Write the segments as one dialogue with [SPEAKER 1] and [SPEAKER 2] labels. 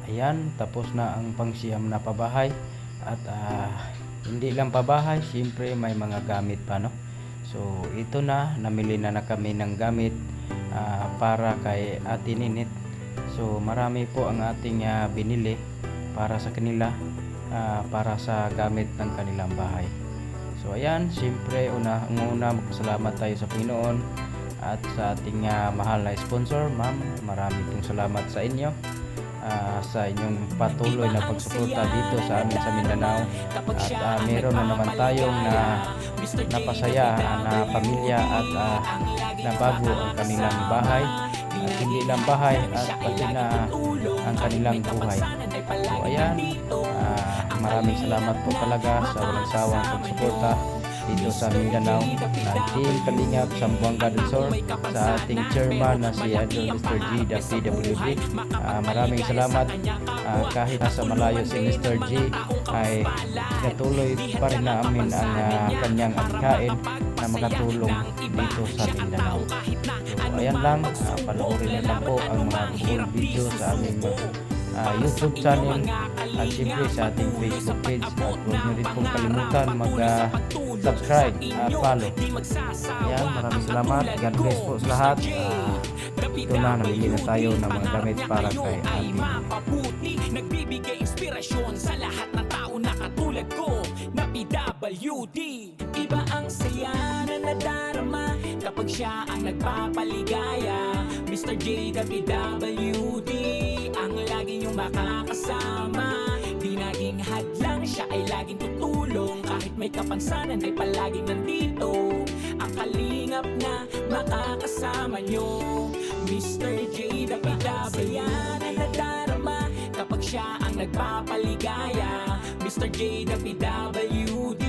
[SPEAKER 1] Ayan, tapos na ang pangsiyam na pabahay. At hindi lang pabahay, siyempre may mga gamit pa, no? So ito na, namili na kami ng gamit para kay Ate Ninit. So marami po ang ating binili para sa kanila, para sa gamit ng kanilang bahay. So ayan, siyempre una magpasalamat tayo sa Panginoon at sa ating mahal na sponsor. Ma'am, marami pong salamat sa inyo, sa inyong patuloy na pagsuporta dito sa amin sa Mindanao. At meron na naman tayong napasaya na pamilya at nabago ang kanilang bahay, at hindi lang bahay at pati na ang kanilang buhay. So ayan, maraming salamat po talaga sa walang sawang pagsuporta dito sa Mindanao, na Team Kalingap Zamboanga del Sur, sa ating chairman na si Idol Mr. G, the PWD. Maraming salamat. Kahit nasa malayo si Mr. G, ay natuloy pa rin namin ang kanyang adhikain na makatulong dito sa Mindanao. So ayan lang, panoorin na lang po ang mga full video sa aming YouTube channel at siyempre sa ating Facebook page. At huwag nyo rin pong kalimutan mag-subscribe at follow. Ayan, maraming salamat. God bless po sa lahat. Ito na, namili na tayo ng mga damit para kay ating
[SPEAKER 2] nagbibigay inspirasyon sa lahat ng tao na katulad ko na PWD. Iba ang saya na nadarama kapag siya ang nagpapaligaya. Mr. J, the PWD, ang lagi niyong makakasama. Di naging hadlang, siya ay laging tutulong. Kahit may kapansanan ay palaging nandito. Ang kalingap na makakasama niyo. Mr. J, the PWD, na nadarama kapag siya ang nagpapaligaya. Mr. J, the PWD,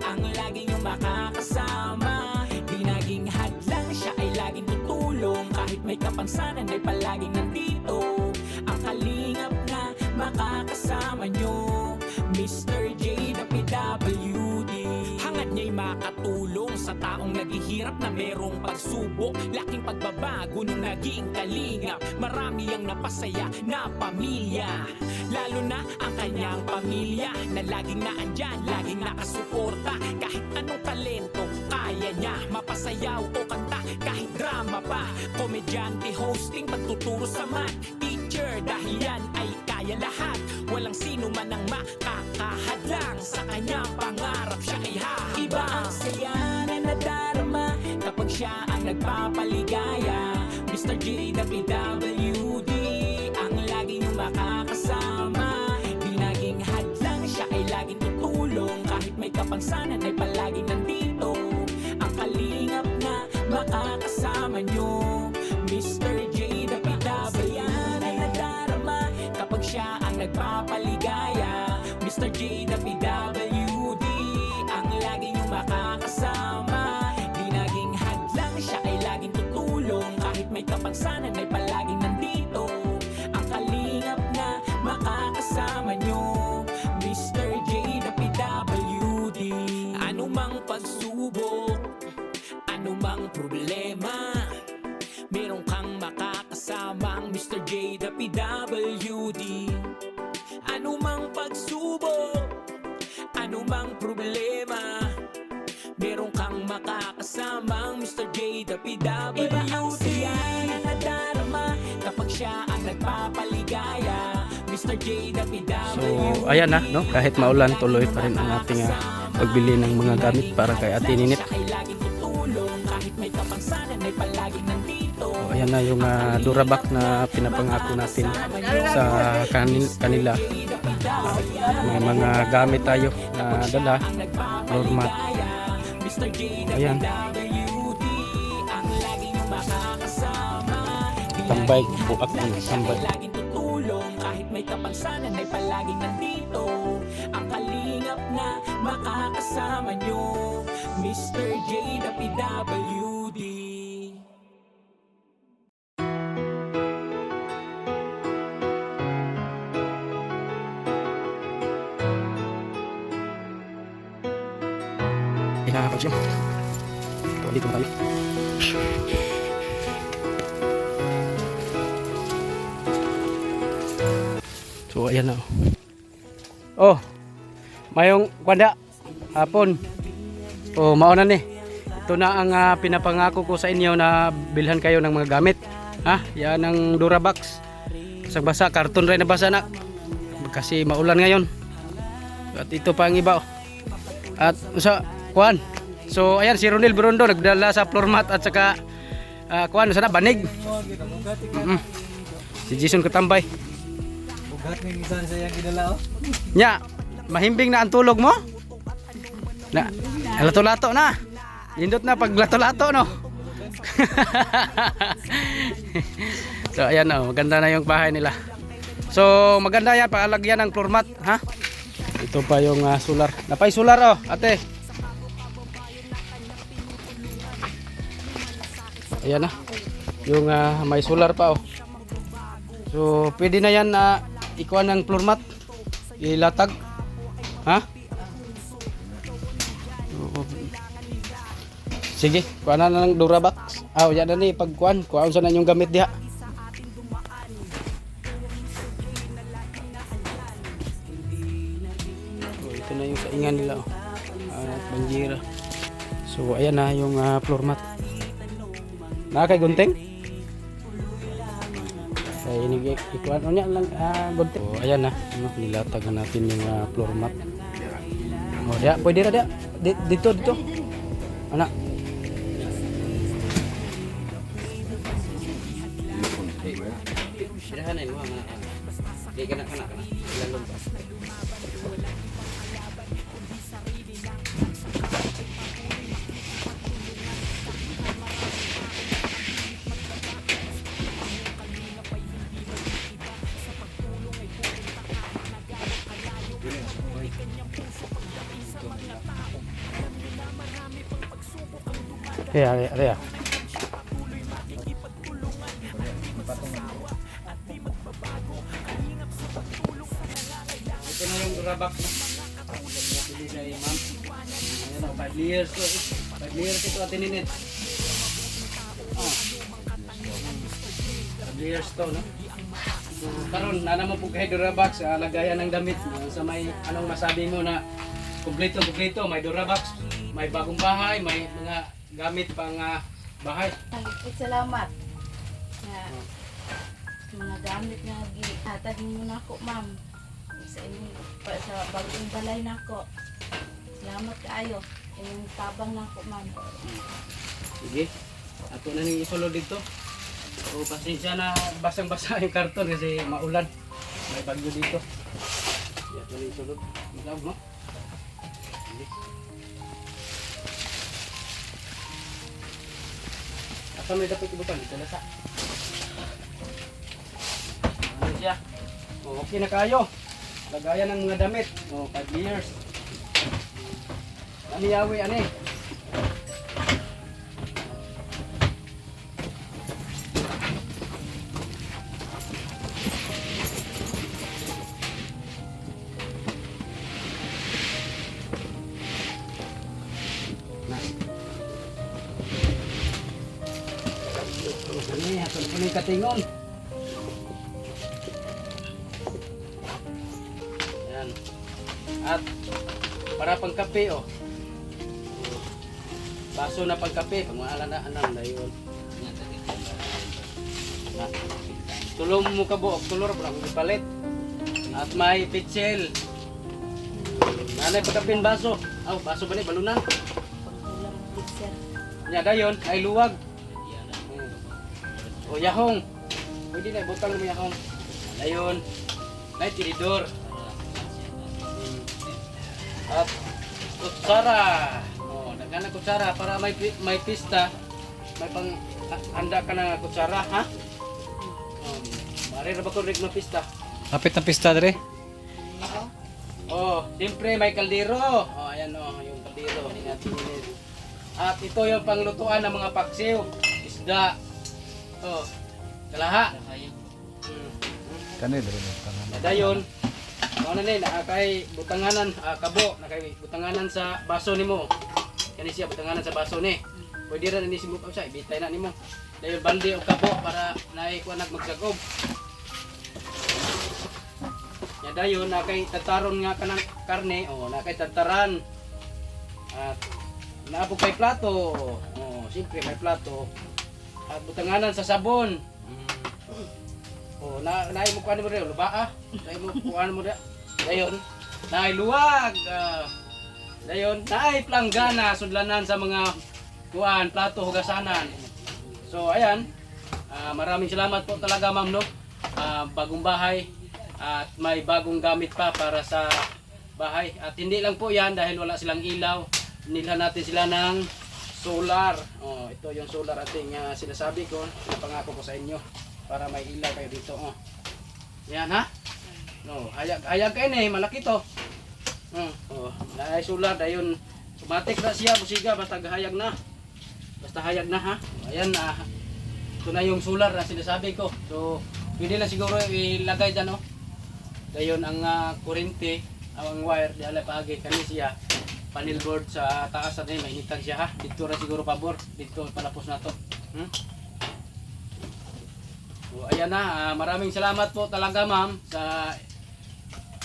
[SPEAKER 2] ang lagi niyong makakasama. Di naging hadlang, siya ay laging tutulong. Kahit may kapansanan ay palaging nandito. Ang kalingap na makakasama niyo. Mr. J, the PWD, hangad niya'y makatulong sa taong naghihirap na merong pagsubok. Laking pagbabago nung naging kalingap. Marami ang napasaya na pamilya, lalo na ang kanyang pamilya na laging naandyan, laging nakasuporta. Kahit anong talento kaya niya, mapasayaw o kanta, kahit drama pa. Komedyante, hosting, pagtuturo sa math, teacher, dahil yan ay kaya lahat. Walang sino man ang makakahadlang sa kanyang pangarap, siya ay hahambang. Iba ang saya na nadarama kapag siya ang nagpapaligaya. Mr. J, the PWD, ang lagi niyong makakasama. Di naging hadlang, siya ay laging tutulong. Kahit may kapansanan ay palaging nandito. Ang kalingap na makakasama niyo. Mr. J, the PWD, na nadarama kapag siya ang nagpapaligaya. Mr. J, the PWD, ang lagi niyong makakasama. Di naging hadlang, siya ay laging tutulong. Kahit may kapansanan ay palaging nandito. Ang kalingap na makakasama niyo. Mr. J, the PWD, anumang pagsubok, anumang problema, meron kang makakasamang Mr. J, the PWD. Anumang pagsubok, anumang problema, meron kang makakasamang Mr. J, the PWD. Iba ang siya na nadarama kapag siya ang nagpapaligaya. Mr. J, the PWD.
[SPEAKER 1] So ayan na, no? Kahit maulan, tuloy pa rin ang ating pagbili ng mga gamit para kay Ate Ninit. So ayan na yung Durabox na pinapangako natin sa kanila. May mga gamit tayo na dala, normal. Ayan, tambay, buak mo, tambay.
[SPEAKER 2] Kahit may kapansanan ay palaging nandito. Ang kalingap na makakasama nyo. Mr. J, the PWD.
[SPEAKER 1] Nakakapag-gym. Dito tayo.
[SPEAKER 3] So ayan na. Oh. Mayong kwanda hapon. Oh, mauna ni. Ito na ang pinapangako ko sa inyo na bilhan kayo ng mga gamit. Ha? Yan ang Durabox. Basang-basa, karton rin na basa na. Kasi maulan ngayon. At ito pa ang iba. Oh. At sa kuan. So ayan si Ronel Brondo nagdala sa floor mat at saka kuan sana banig. Si Jason Katambay.
[SPEAKER 4] Bugat ng isa sa yang gidala oh.
[SPEAKER 3] Nya, mahimbing na ang tulog mo? Na, lato-lato na. Indot na pag lato-lato no. So ayan oh, maganda na yung bahay nila. So maganda yan paalagyan ng floor mat, ha? Ito pa yung solar. Napay solar oh, ate. Ayan na. Yung may solar pa oh. So pwede na yan ikuha ng floor mat. Ilatag. Ha? Sige, kuha na ng Durabox. Yan na ni pagkuhan. Kuha sa na yung gamit diha. Ito na yung saingan nila oh. Banjira. So ayan na yung floor mat. Nakakay gunting? Ay ini ikuan nya lang gunting. So ayan na, nilatag na natin yung floor mat. Oh, dia pwede ra dia. Dito. Ana. Sirahan mo mga. Di kana. Lalong ba. Kaya. Ito na yung Durabox na. Bili sa ma'am. Ayan o, 5 layers to. 5 layers ito at ininit. 5 layers to, no? So, karon nana mo po kay Durabox, lagayan ng damit. Sa may anong masabi mo na kumpleto, may Durabox, may bagong bahay, may mga gamit pang bahay.
[SPEAKER 5] Salamat. Mga gamit nga gihatag mo na ako, ma'am. Sa inyo, sa bagong balay na ako. Salamat kaayo. Yung tabang na ako, ma'am.
[SPEAKER 3] Sige. Ato na ning isulod dito. O pasensya na basang-basa yung karton kasi maulan. May bagyo dito. Ato na isulod. Malaw, no? Sige. Asa may dapat ibutan dito na sa. Ano siya? Okay na kayo. Lagayan ng mga damit. 5 years. Yawi, ani. Ini aton kuning katingon. Yan. At para pang kape oh. Baso na pang kape, pangwala na anang dayon. Tulong mo ka buok, tulor pa ipalit. At may pitsil. Nanay pagkapin baso. Baso ba ni balunan?
[SPEAKER 5] Pagkulang picture.
[SPEAKER 3] Nya dayon ay luwag. O yahong. Pwede na butang mo yahong. Dayon. Nay tinidor. At kutsara. Nagana kutsara para may pista. May pang handa ka na kutsara, ha? Mari ra ba ko rig na pista?
[SPEAKER 4] Kapit na pista dire.
[SPEAKER 3] Siyempre may kaldero. Ayan yung kaldero. At ito yung panglutuan ng mga paksiw. Isda. Kalaha.
[SPEAKER 4] Kani dire na.
[SPEAKER 3] Dayon. Ano na kay butanganan kabo, kay butanganan sa baso nimo. Kani siya butanganan sa baso ni. Pwede ra ni simukaw siya, ibitay na nimo. Dayon bandi og kabo para naay kuan nagmagsagob. dayon na kay tataron nga kanang karne, na kay tataran. At naabot kay plato. Siyempre may plato. At butanganan sa sabon. Naay mo kuan mo rin, lubaa. Naay mo kuan mo rin. Dayon, naay luwag. Dayon, naay planggana sudlanan sa mga kuan, plato, hugasanan. So ayan, maraming salamat po talaga ma'am no. Bagong bahay at may bagong gamit pa para sa bahay. At hindi lang po yan dahil wala silang ilaw. Nilhan natin sila ng solar. Ito yung solar ating sinasabi ko, pinapangako ko sa inyo para may ilaw kayo dito. Yan ha. No, hayag kayo na malaki to. Naay solar dayon automatic na siya busiga basta hayag na. Basta hayag na ha. Ayan ito na yung solar na sinasabi ko. So pwede na siguro ilagay dyan dayon ang kurente ang wire di ala paagi kani siya panel board sa taas na may hitag siya ha. Dito ra siguro pabor. Dito palapos na to. So ayan na, maraming salamat po talaga ma'am sa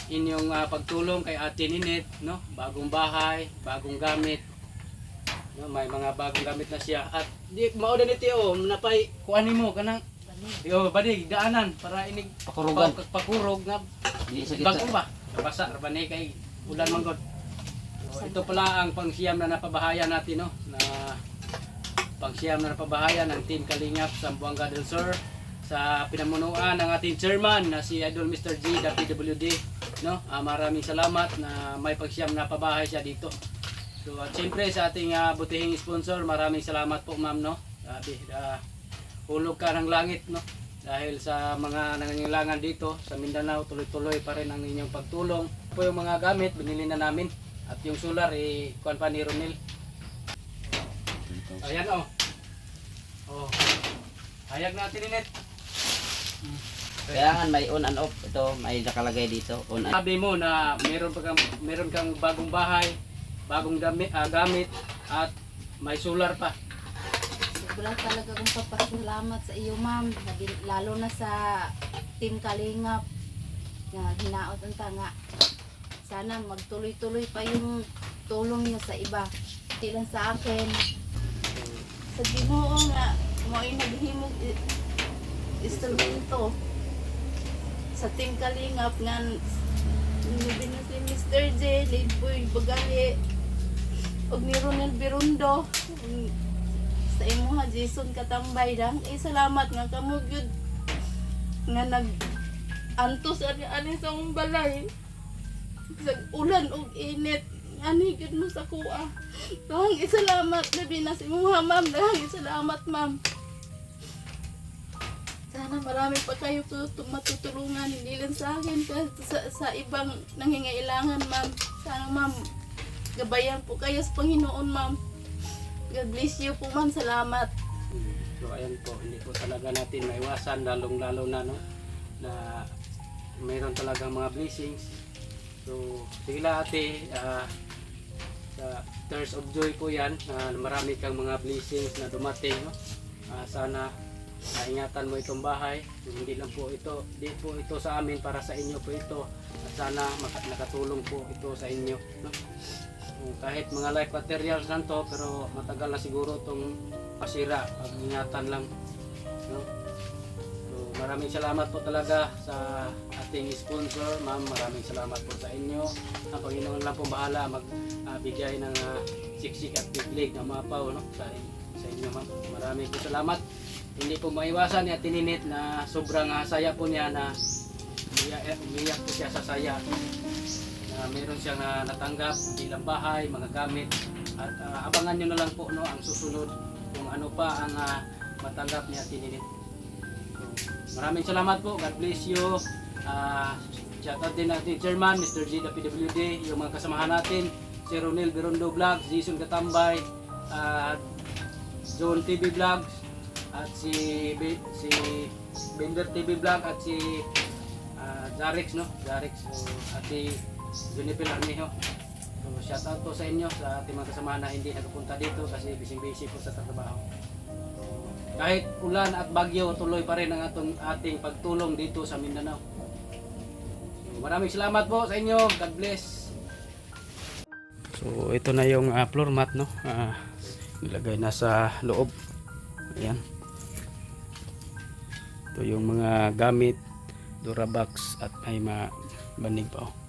[SPEAKER 3] inyong pagtulong kay Ate Ninit, no? Bagong bahay, bagong gamit. No, may mga bagong gamit na siya at di mao din ito napay kuan nimo kanang badig daanan para inig
[SPEAKER 1] Pakurugan.
[SPEAKER 3] Pakurog nga bagong ba? Basa ra ba ni kay ulan man god. So, ito pala ang pangsiyam na napabahayan natin no na pangsiyam na napabahayan ng Team Kalingap sa Buanga del Sur sa pinamunuan ng ating chairman na si Idol Mr. G, the PWD, no? Maraming salamat na may pagsiyam na pabahay siya dito. So at siyempre sa ating butihing sponsor, maraming salamat po ma'am no. Sabi, hulog ka ng langit no. Dahil sa mga nangangailangan dito sa Mindanao, tuloy-tuloy pa rin ang inyong pagtulong. Po yung mga gamit binili na namin at yung solar kuan pa ni Ronel. Ayan hayag natin Ninit.
[SPEAKER 6] Kailangan may on and off. Ito, may nakalagay dito. On and
[SPEAKER 3] Sabi mo na meron kang bagong bahay, bagong gamit at may solar pa.
[SPEAKER 5] Sobra talaga kong papasalamat sa iyo ma'am, lalo na sa Team Kalingap na hinaot ang tanga. Sana magtuloy-tuloy pa yung tulong niyo sa iba, hindi lang sa akin. Sa Ginoo nga, mo'y naghimog instrumento sa Team Kalingap nga nabina si Mr. J, Lidboy Bagali og ni Ronel Birundo sa imo ha Jason Katambay lang salamat nga kamo gyud nga nag antos ani sa akong balay sa ulan ug init ani gyud mo sa kuha. Dahang salamat labi na si mo ha ma'am, dahang salamat ma'am. Sana marami pa kayo matutulungan, hindi lang sa akin, sa ibang nangingailangan ma'am. Sana ma'am, gabayan po kayo sa Panginoon ma'am. God bless you po ma'am, salamat.
[SPEAKER 3] So ayan po, hindi po talaga natin maiwasan, lalong-lalo na no, na mayroon talaga mga blessings. So sige lang ate, sa Tears of Joy po yan, marami kang mga blessings na dumating no. Sana ingatan mo itong bahay. Hindi lang po ito, di po ito sa amin, para sa inyo po ito. At sana nakatulong po ito sa inyo no? Kahit mga life materials lang to, pero matagal na siguro itong pasira, pag-ingatan lang no? So maraming salamat po talaga sa ating sponsor ma'am, maraming salamat po sa inyo. Ang Panginoon lang po bahala magbigay ng siksik at biglig na mapaw no? sa inyo ma'am. Maraming po salamat. Hindi po maiwasan ni Ate Ninit na sobrang saya po niya na umiyak po siya sa saya na meron siyang natanggap bilang bahay, mga gamit at abangan nyo na lang po no, ang susunod kung ano pa ang matanggap ni Ate Ninit. So, maraming salamat po, God bless you. Shout out din natin Chairman, Mr. G, the PWD, yung mga kasamahan natin, si Ronel Birundo Vlogs, Jason Katambay, John TV Vlogs, at si Bender TV Vlog at si Zarex no, Zarex at si Juniper Armijo. So shout out po sa inyo, sa ating mga kasamahan na hindi nagpunta dito kasi busy po sa trabaho. So, kahit ulan at bagyo, tuloy pa rin ang ating pagtulong dito sa Mindanao. So, maraming salamat po sa inyo. God bless. So ito na yung floor mat, no. Nilagay na sa loob. Ayan. Ito yung mga gamit, Durabox at may mga banig pa. Oh.